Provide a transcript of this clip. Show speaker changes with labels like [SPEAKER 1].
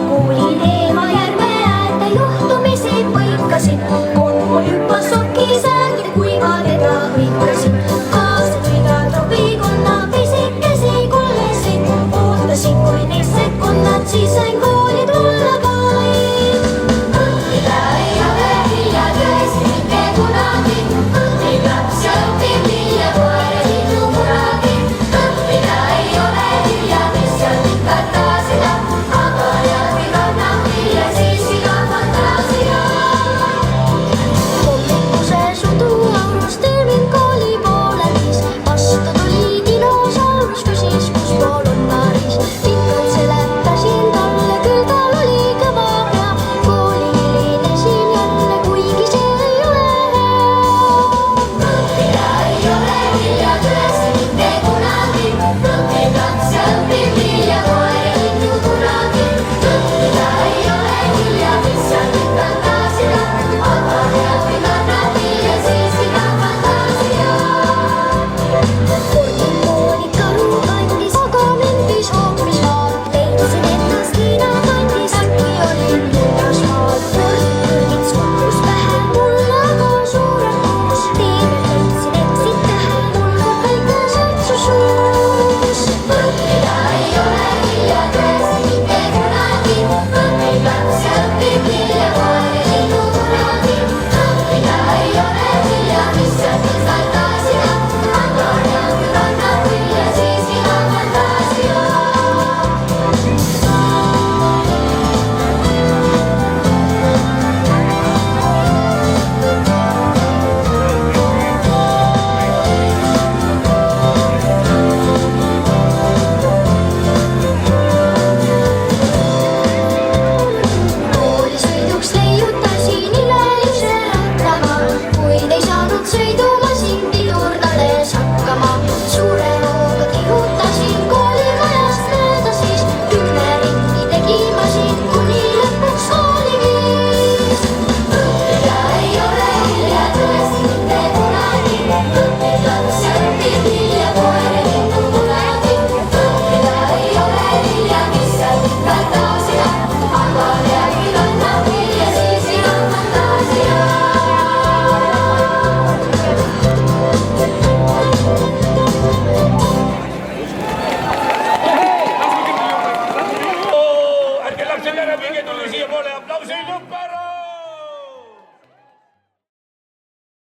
[SPEAKER 1] Kuulin Eemajärve äärde juhtumisi põikasin, konvoi hüppas sokisäägi, kui ma teda hõikasin. Kaasad mida trobikonna pisikesi kullesid, ootasin kui neist sekundad, siis sain kooli tulla vaid. Õppida ei ole hilja tõesti mitte kunagi, õpib laps ja õpib nii ja koer ei liitu kunagi. Õppida ei ole hilja, mis seal ikka taasida, aga järgi kannab vilja siiski ka fantaasia. Hommikuse sudu aurus termin kooli poole viis, vastu tuli dinosaurus, küsis, kus pool on Maris. Pikalt seletasin talle, küll tal oli kõva pea, kooli helinesin jälle, kuigi see ei ole hea. Õppida ei ole hilja tõesti mitte kunagi, õpib laps ja õpib nii ja koer ei liitu kunagi. Õppida ei ole hilja, mis seal ikka taasida, aga järgi kannab vilja siiski ka fantaasia. Kordin Monika Ruu kandis, aga mind viis hoopis maal. Leidsin ennast Hiina kandis, äkki olin Hiinas maal. Kord kukkus pähe mul aga suurem kuus, teemel leidsin eksit tähe, mul ka väike särtsu suus. Õppida ei ole hilja tõesti mitte kunagi, õpib laps ja õpib nii ja koer ei liitu kunagi. Õppida ei ole hilja, mis seal ikka taasida, aga järgi kannab vilja siiski ka fantaasia. Koolisõiduks leiutasin imelise rattamaa, kuid ei saanud sõidumasin pidurdades hakkama. Suure hooga kihutasin koolimajast mööda, siis kümneringi tegin masin, kuni lõpuks kooli viis. Õppida ei ole hilja tõesti mitte kunagi, õpib laps ja õpib nii ja koer ei liitu kunagi. Õppida ei ole hilja, mis seal ikka taasida, aga järgi kannab vilja siiski ka fantaasia.
[SPEAKER 2] Ärge lapsed ära minge, tulge siiapoole, aplausi lõpp ära!